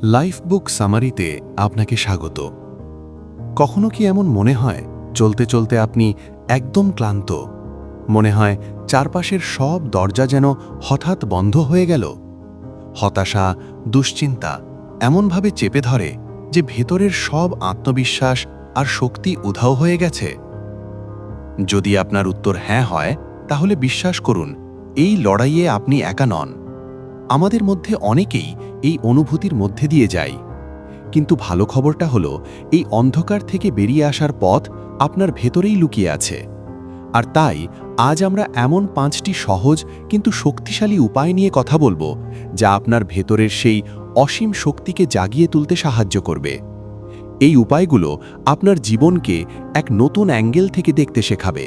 Life বুক সামারিতে আপনাকে স্বাগত। কখনো কি এমন মনে হয় চলতে চলতে আপনি একদম ক্লান্ত, মনে হয় চারপাশের সব দরজা যেন হঠাৎ বন্ধ হয়ে গেল? হতাশা, দুশ্চিন্তা এমনভাবে চেপে ধরে যে ভেতরের সব আত্মবিশ্বাস আর শক্তি উধাও হয়ে গেছে? যদি আপনার উত্তর হ্যাঁ হয়, তাহলে বিশ্বাস করুন, এই লড়াইয়ে আপনি একা নন। আমাদের মধ্যে অনেকেই এই অনুভূতির মধ্যে দিয়ে যাই। কিন্তু ভালো খবরটা হলো, এই অন্ধকার থেকে বেরিয়ে আসার পথ আপনার ভেতরেই লুকিয়ে আছে। আর তাই আজ আমরা এমন 5টি সহজ কিন্তু শক্তিশালী উপায় নিয়ে কথা বলবো, যা আপনার ভেতরের সেই অসীম শক্তিকে জাগিয়ে তুলতে সাহায্য করবে। এই উপায়গুলো আপনার জীবনকে এক নতুন অ্যাঙ্গেল থেকে দেখতে শেখাবে।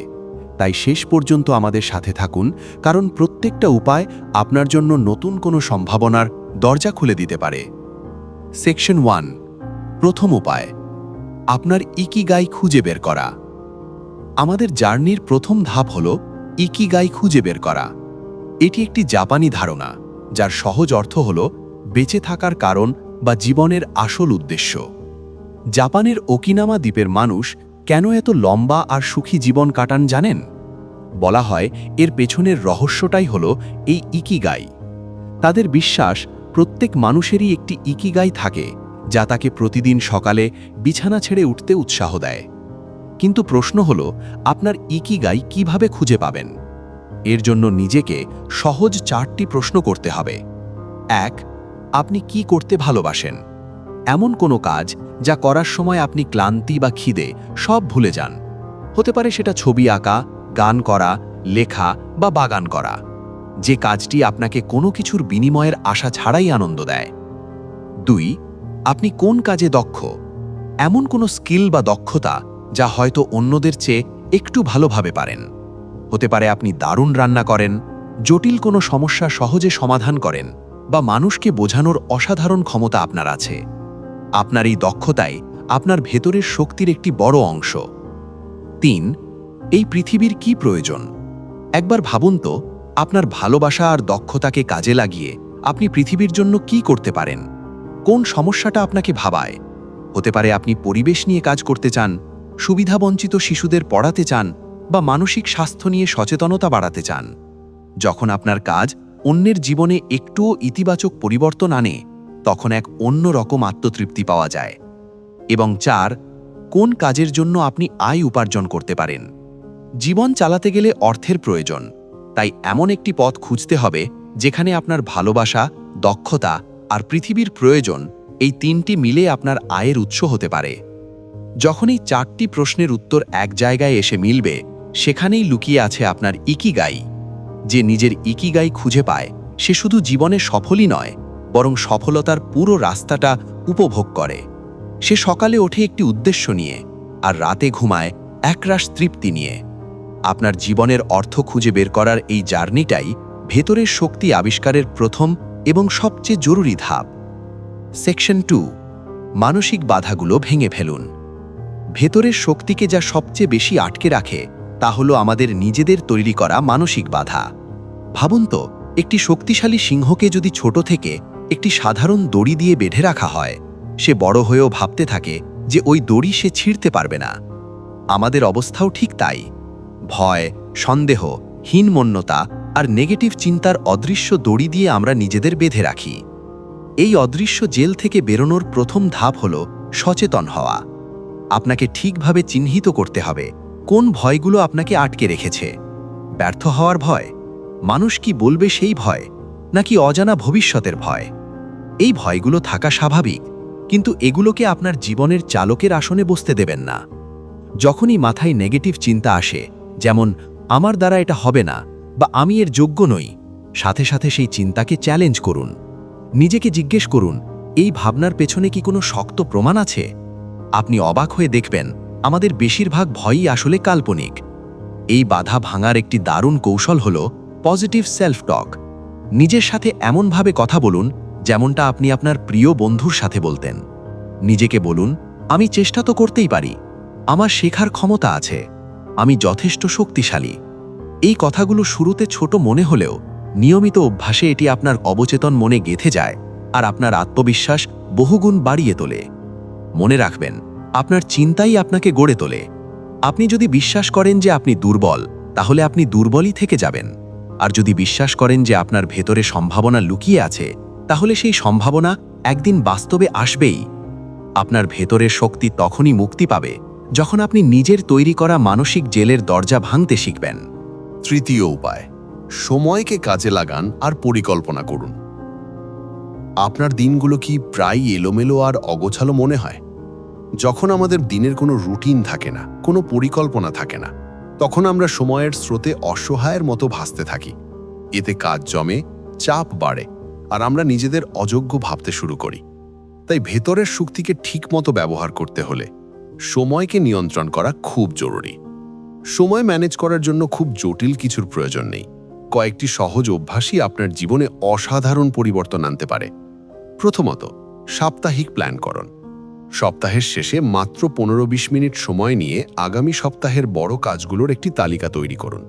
তাই শেষ পর্যন্ত আমাদের সাথে থাকুন, কারণ প্রত্যেকটা উপায় আপনার জন্য নতুন কোনো সম্ভাবনার দরজা খুলে দিতে পারে। সেকশন 1, প্রথম উপায়, আপনার ইকিগাই খুঁজে বের করা। আমাদের জার্নির প্রথম ধাপ হল ইকিগাই খুঁজে বের করা। এটি একটি জাপানি ধারণা, যার সহজ অর্থ হল বেঁচে থাকার কারণ বা জীবনের আসল উদ্দেশ্য। জাপানের ওকিনামা দ্বীপের মানুষ কেন এত লম্বা আর সুখী জীবন কাটান জানেন? বলা হয় এর পেছনের রহস্যটাই হল এই ইকিগাই। তাদের বিশ্বাস, প্রত্যেক মানুষেরই একটি ইকিগাই থাকে, যা তাকে প্রতিদিন সকালে বিছানা ছেড়ে উঠতে উৎসাহ দেয়। কিন্তু প্রশ্ন হল, আপনার ইকিগাই কিভাবে খুঁজে পাবেন? এর জন্য নিজেকে সহজ 4টি প্রশ্ন করতে হবে। 1. আপনি কি করতে ভালোবাসেন? এমন কোনো কাজ যা করার সময় আপনি ক্লান্তি বা খিদে সব ভুলে যান। হতে পারে সেটা ছবি আঁকা, গান করা, লেখা বা বাগান করা। যে কাজটি আপনাকে কোনো কিছুর বিনিময়ের আশা ছাড়াই আনন্দ দেয়। 2. আপনি কোন কাজে দক্ষ? এমন কোনো স্কিল বা দক্ষতা যা হয়তো অন্যদের চেয়ে একটু ভালোভাবে পারেন। হতে পারে আপনি দারুণ রান্না করেন, জটিল কোনো সমস্যা সহজে সমাধান করেন, বা মানুষকে বোঝানোর অসাধারণ ক্ষমতা আপনার আছে। আপনার এই দক্ষতাই আপনার ভেতরের শক্তির একটি বড় অংশ। 3. এই পৃথিবীর কি প্রয়োজন? একবার ভাবুন তো, আপনার ভালোবাসা আর দক্ষতাকে কাজে লাগিয়ে আপনি পৃথিবীর জন্য কি করতে পারেন? কোন সমস্যাটা আপনাকে ভাবায়? হতে পারে আপনি পরিবেশ নিয়ে কাজ করতে চান, সুবিধাবঞ্চিত শিশুদের পড়াতে চান, বা মানসিক স্বাস্থ্য নিয়ে সচেতনতা বাড়াতে চান। যখন আপনার কাজ অন্যের জীবনে একটুও ইতিবাচক পরিবর্তন আনে, তখন এক অন্য রকম আত্মতৃপ্তি পাওয়া যায়। এবং 4. কোন কাজের জন্য আপনি আয় উপার্জন করতে পারেন? জীবন চালাতে গেলে অর্থের প্রয়োজন, তাই এমন একটি পথ খুঁজতে হবে যেখানে আপনার ভালোবাসা, দক্ষতা আর পৃথিবীর প্রয়োজন, এই 3টি মিলে আপনার আয়ের উৎস হতে পারে। যখন এই 4টি প্রশ্নের উত্তর এক জায়গায় এসে মিলবে, সেখানেই লুকিয়ে আছে আপনার ইকিগাই। যে নিজের ইকিগাই খুঁজে পায়, সে শুধু জীবনে সফলই নয়, বরং সফলতার পুরো রাস্তাটা উপভোগ করে। সে সকালে ওঠে একটি উদ্দেশ্য নিয়ে, আর রাতে ঘুমায় একরাশ তৃপ্তি নিয়ে। আপনার জীবনের অর্থ খুঁজে বের করার এই জার্নিটাই ভেতরের শক্তি আবিষ্কারের প্রথম এবং সবচেয়ে জরুরি ধাপ। সেকশন 2, মানসিক বাধাগুলো ভেঙে ফেলুন। ভেতরের শক্তিকে যা সবচেয়ে বেশি আটকে রাখে, তা হলো আমাদের নিজেদের তৈরি করা মানসিক বাধা। ভাবুন তো, একটি শক্তিশালী সিংহকে যদি ছোট থেকে একটি সাধারণ দড়ি দিয়ে বেঁধে রাখা হয়, সে বড় হয়েও ভাবতে থাকে যে ওই দড়ি সে ছিঁড়তে পারবে না। আমাদের অবস্থাও ঠিক তাই। ভয়, সন্দেহ, হীনমন্যতা আর নেগেটিভ চিন্তার অদৃশ্য দড়ি দিয়ে আমরা নিজেদের বেঁধে রাখি। এই অদৃশ্য জেল থেকে বেরোনোর প্রথম ধাপ হল সচেতন হওয়া। আপনাকে ঠিকভাবে চিহ্নিত করতে হবে কোন ভয়গুলো আপনাকে আটকে রেখেছে। ব্যর্থ হওয়ার ভয়, মানুষ কি বলবে সেই ভয়, নাকি অজানা ভবিষ্যতের ভয়? এই ভয়গুলো থাকা স্বাভাবিক, কিন্তু এগুলোকে আপনার জীবনের চালকের আসনে বসতে দেবেন না। যখনই মাথায় নেগেটিভ চিন্তা আসে, যেমন আমার দ্বারা এটা হবে না বা আমি এর যোগ্য নই, সাথে সাথে সেই চিন্তাকে চ্যালেঞ্জ করুন। নিজেকে জিজ্ঞেস করুন, এই ভাবনার পেছনে কি কোনো শক্ত প্রমাণ আছে? আপনি অবাক হয়ে দেখবেন, আমাদের বেশিরভাগ ভয়ই আসলে কাল্পনিক। এই বাধা ভাঙার একটি দারুণ কৌশল হল পজিটিভ সেলফ টক। নিজের সাথে এমনভাবে কথা বলুন যেমনটা আপনি আপনার প্রিয় বন্ধুর সাথে বলতেন। নিজেকে বলুন, আমি চেষ্টা তো করতেই পারি, আমার শেখার ক্ষমতা আছে, আমি যথেষ্ট শক্তিশালী। এই কথাগুলো শুরুতে ছোট মনে হলেও নিয়মিত অভ্যাসে এটি আপনার অবচেতন মনে গেঁথে যায়, আর আপনার আত্মবিশ্বাস বহুগুণ বাড়িয়ে তোলে। মনে রাখবেন, আপনার চিন্তাই আপনাকে গড়ে তোলে। আপনি যদি বিশ্বাস করেন যে আপনি দুর্বল, তাহলে আপনি দুর্বলই থেকে যাবেন। আর যদি বিশ্বাস করেন যে আপনার ভেতরে সম্ভাবনা লুকিয়ে আছে, তাহলে সেই সম্ভাবনা একদিন বাস্তবে আসবেই। আপনার ভেতরের শক্তি তখনই মুক্তি পাবে যখন আপনি নিজের তৈরি করা মানসিক জেলের দরজা ভাঙতে শিখবেন। তৃতীয় উপায়, সময়কে কাজে লাগান আর পরিকল্পনা করুন। আপনার দিনগুলো কি প্রায় এলোমেলো আর অগোছালো মনে হয়? যখন আমাদের দিনের কোনো রুটিন থাকে না, কোনো পরিকল্পনা থাকে না, তখন আমরা সময়ের স্রোতে অসহায়ের মতো ভাসতে থাকি। এতে কাজ জমে, চাপ বাড়ে, আর আমরা নিজেদের অযোগ্য ভাবতে শুরু করি। তাই ভেতরের শক্তিকে ঠিকমতো ব্যবহার করতে হলে সময়কে নিয়ন্ত্রণ করা খুব জরুরি। সময় ম্যানেজ করার জন্য খুব জটিল কিছুর প্রয়োজন নেই। কয়েকটি সহজ অভ্যাসই আপনার জীবনে অসাধারণ পরিবর্তন আনতে পারে। প্রথমত, সাপ্তাহিক প্ল্যান করুন। সপ্তাহের শেষে মাত্র 15-20 মিনিট সময় নিয়ে আগামী সপ্তাহের বড় কাজগুলোর একটি তালিকা তৈরি করুন।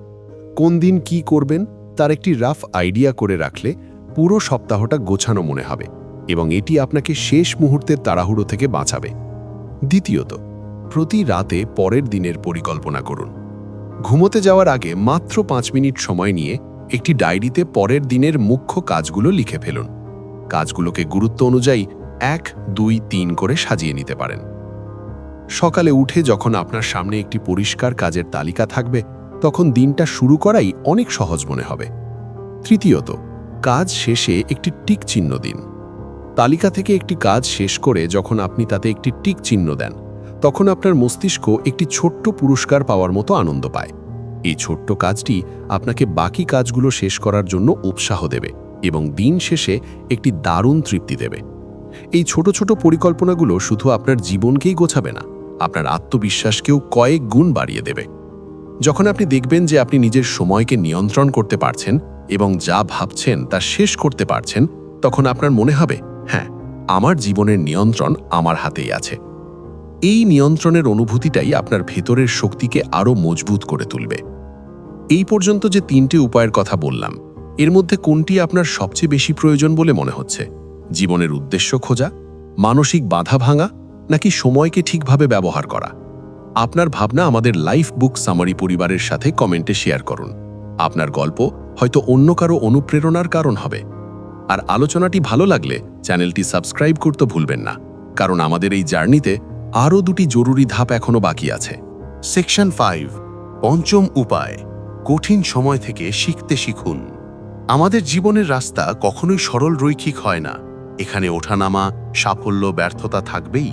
কোন দিন কি করবেন তার একটি রাফ আইডিয়া করে রাখলে পুরো সপ্তাহটা গোছানো মনে হবে এবং এটি আপনাকে শেষ মুহূর্তের তাড়াহুড়ো থেকে বাঁচাবে। দ্বিতীয়ত, প্রতি রাতে পরের দিনের পরিকল্পনা করুন। ঘুমোতে যাওয়ার আগে মাত্র 5 মিনিট সময় নিয়ে একটি ডায়েরিতে পরের দিনের মুখ্য কাজগুলো লিখে ফেলুন। কাজগুলোকে গুরুত্ব অনুযায়ী 1, 2, 3 করে সাজিয়ে নিতে পারেন। সকালে উঠে যখন আপনার সামনে একটি পরিষ্কার কাজের তালিকা থাকবে, তখন দিনটা শুরু করাই অনেক সহজ মনে হবে। তৃতীয়ত, কাজ শেষে একটি টিক চিহ্ন দিন। তালিকা থেকে একটি কাজ শেষ করে যখন আপনি তাতে একটি টিক চিহ্ন দেন, তখন আপনার মস্তিষ্ক একটি ছোট্ট পুরস্কার পাওয়ার মতো আনন্দ পায়। এই ছোট্ট কাজটি আপনাকে বাকি কাজগুলো শেষ করার জন্য উৎসাহ দেবে এবং দিন শেষে একটি দারুণ তৃপ্তি দেবে। এই ছোট ছোট পরিকল্পনাগুলো শুধু আপনার জীবনকেই গোছাবে না, আপনার আত্মবিশ্বাসকেও কয়েক গুণ বাড়িয়ে দেবে। যখন আপনি দেখবেন যে আপনি নিজের সময়কে নিয়ন্ত্রণ করতে পারছেন এবং যা ভাবছেন তা শেষ করতে পারছেন, তখন আপনার মনে হবে, হ্যাঁ, আমার জীবনের নিয়ন্ত্রণ আমার হাতেই আছে। এই নিয়ন্ত্রণের অনুভূতিটাই আপনার ভেতরের শক্তিকে আরও মজবুত করে তুলবে। এই পর্যন্ত যে 3টে উপায়ের কথা বললাম, এর মধ্যে কোনটি আপনার সবচেয়ে বেশি প্রয়োজন বলে মনে হচ্ছে? জীবনের উদ্দেশ্য খোঁজা, মানসিক বাধা ভাঙা, নাকি সময়কে ঠিকভাবে ব্যবহার করা? আপনার ভাবনা আমাদের লাইফ বুক সামারি পরিবারের সাথে কমেন্টে শেয়ার করুন। আপনার গল্প হয়তো অন্য কারো অনুপ্রেরণার কারণ হবে। আর আলোচনাটি ভালো লাগলে চ্যানেলটি সাবস্ক্রাইব করতে ভুলবেন না, কারণ আমাদের এই জার্নিতে আরও 2টি জরুরি ধাপ এখনো বাকি আছে। সেকশন 5, পঞ্চম উপায়, কঠিন সময় থেকে শিখতে শিখুন। আমাদের জীবনের রাস্তা কখনোই সরল রৈখিক হয় না। এখানে ওঠানামা, সাফল্য, ব্যর্থতা থাকবেই।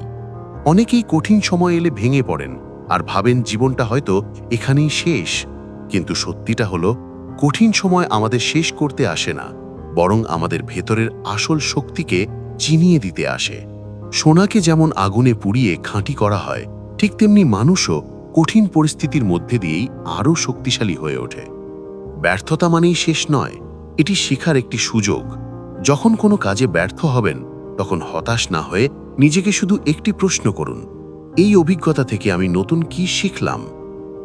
অনেকেই কঠিন সময় এলে ভেঙে পড়েন আর ভাবেন জীবনটা হয়তো এখানেই শেষ। কিন্তু সত্যিটা হলো, কঠিন সময় আমাদের শেষ করতে আসে না, বরং আমাদের ভেতরের আসল শক্তিকে চিনিয়ে দিতে আসে। সোনাকে যেমন আগুনে পুড়িয়ে খাঁটি করা হয়, ঠিক তেমনি মানুষও কঠিন পরিস্থিতির মধ্যে দিয়েই আরও শক্তিশালী হয়ে ওঠে। ব্যর্থতা মানেই শেষ নয়, এটি শেখার একটি সুযোগ। যখন কোনো কাজে ব্যর্থ হবেন, তখন হতাশ না হয়ে নিজেকে শুধু একটি প্রশ্ন করুন, এই অভিজ্ঞতা থেকে আমি নতুন কি শিখলাম?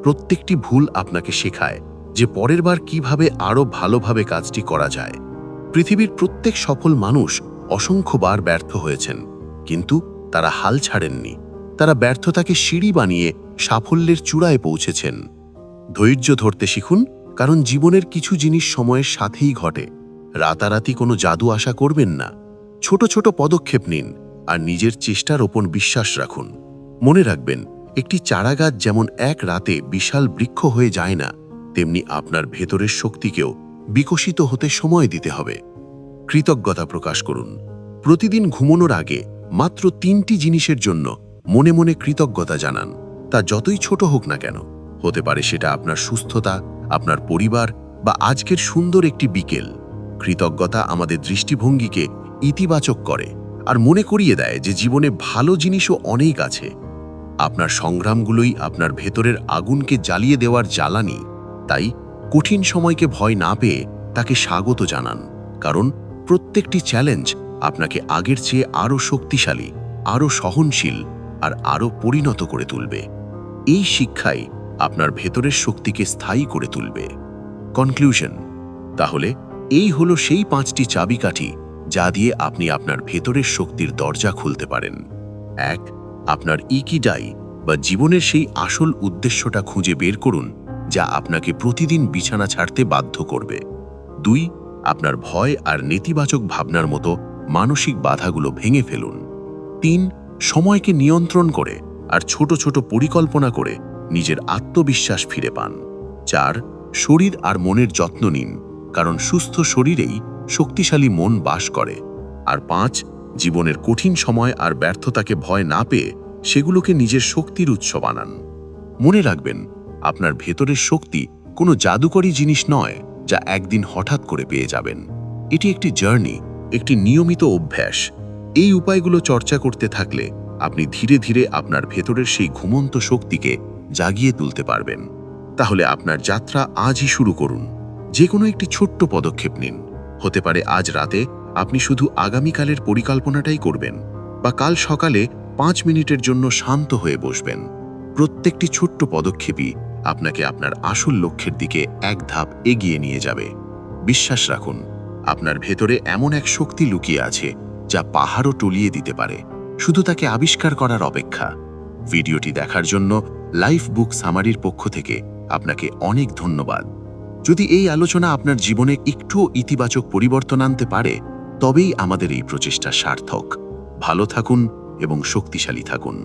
প্রত্যেকটি ভুল আপনাকে শেখায় যে পরের বার কিভাবে আরও ভালোভাবে কাজটি করা যায়। পৃথিবীর প্রত্যেক সফল মানুষ অসংখ্যবার ব্যর্থ হয়েছেন, কিন্তু তারা হাল ছাড়েননি। তারা ব্যর্থতাকে সিঁড়ি বানিয়ে সাফল্যের চূড়ায় পৌঁছেছেন। ধৈর্য ধরতে শিখুন, কারণ জীবনের কিছু জিনিস সময়ের সাথেই ঘটে। রাতারাতি কোনো জাদু আশা করবেন না। ছোট ছোট পদক্ষেপ নিন আর নিজের চেষ্টার ওপর বিশ্বাস রাখুন। মনে রাখবেন, একটি চারাগাছ যেমন এক রাতে বিশাল বৃক্ষ হয়ে যায় না, তেমনি আপনার ভেতরের শক্তিকেও বিকশিত হতে সময় দিতে হবে। কৃতজ্ঞতা প্রকাশ করুন। প্রতিদিন ঘুমানোর আগে মাত্র 3টি জিনিসের জন্য মনে মনে কৃতজ্ঞতা জানান। তা যতই ছোট হোক না কেন, হতে পারে সেটা আপনার সুস্থতা, আপনার পরিবার বা আজকের সুন্দর একটি বিকেল। কৃতজ্ঞতা আমাদের দৃষ্টিভঙ্গিকে ইতিবাচক করে আর মনে করিয়ে দেয় যে জীবনে ভালো জিনিসও অনেক আছে। আপনার সংগ্রামগুলোই আপনার ভেতরের আগুনকে জ্বালিয়ে দেওয়ার জ্বালানি। তাই কঠিন সময়কে ভয় না পেয়ে তাকে স্বাগত জানান, কারণ প্রত্যেকটি চ্যালেঞ্জ আপনাকে আগের চেয়ে আরও শক্তিশালী, আরও সহনশীল আর আরও পরিণত করে তুলবে। এই শিক্ষাই আপনার ভেতরের শক্তিকে স্থায়ী করে তুলবে। কনক্লুশন, তাহলে এই হলো সেই 5টি চাবিকাঠি যা দিয়ে আপনি আপনার ভেতরের শক্তির দরজা খুলতে পারেন। 1. আপনার ইকিগাই বা জীবনের সেই আসল উদ্দেশ্যটা খুঁজে বের করুন যা আপনাকে প্রতিদিন বিছানা ছাড়তে বাধ্য করবে। 2. আপনার ভয় আর নেতিবাচক ভাবনার মতো মানসিক বাধাগুলো ভেঙে ফেলুন। 3. সময়কে নিয়ন্ত্রণ করে আর ছোট ছোট পরিকল্পনা করে নিজের আত্মবিশ্বাস ফিরে পান। 4. শরীর আর মনের যত্ন নিন, কারণ সুস্থ শরীরেই শক্তিশালী মন বাস করে। আর 5. জীবনের কঠিন সময় আর ব্যর্থতাকে ভয় না পেয়ে সেগুলোকে নিজের শক্তির উৎস বানান। মনে রাখবেন, আপনার ভেতরের শক্তি কোনো জাদুকরী জিনিস নয় যা একদিন হঠাৎ করে পেয়ে যাবেন। এটি একটি জার্নি, একটি নিয়মিত অভ্যাস। এই উপায়গুলো চর্চা করতে থাকলে আপনি ধীরে ধীরে আপনার ভেতরের সেই ঘুমন্ত শক্তিকে জাগিয়ে তুলতে পারবেন। তাহলে আপনার যাত্রা আজই শুরু করুন। যে কোনো একটি ছোট্ট পদক্ষেপ নিন। হতে পারে আজ রাতে আপনি শুধু আগামীকালের পরিকল্পনাটাই করবেন, বা কাল সকালে 5 মিনিটের জন্য শান্ত হয়ে বসবেন। প্রত্যেকটি ছোট্ট পদক্ষেপই আপনাকে আপনার আসল লক্ষ্যের দিকে এক ধাপ এগিয়ে নিয়ে যাবে। বিশ্বাস রাখুন, আপনার ভেতরে এমন এক শক্তি লুকিয়ে আছে যা পাহাড়ও টলিয়ে দিতে পারে, শুধু তাকে আবিষ্কার করার অপেক্ষা। ভিডিওটি দেখার জন্য লাইফ বুক সামারির পক্ষ থেকে আপনাকে অনেক ধন্যবাদ। যদি এই আলোচনা আপনার জীবনে একটুও ইতিবাচক পরিবর্তন আনতে পারে, তবেই আমাদের এই প্রচেষ্টা সার্থক। ভালো থাকুন এবং শক্তিশালী থাকুন।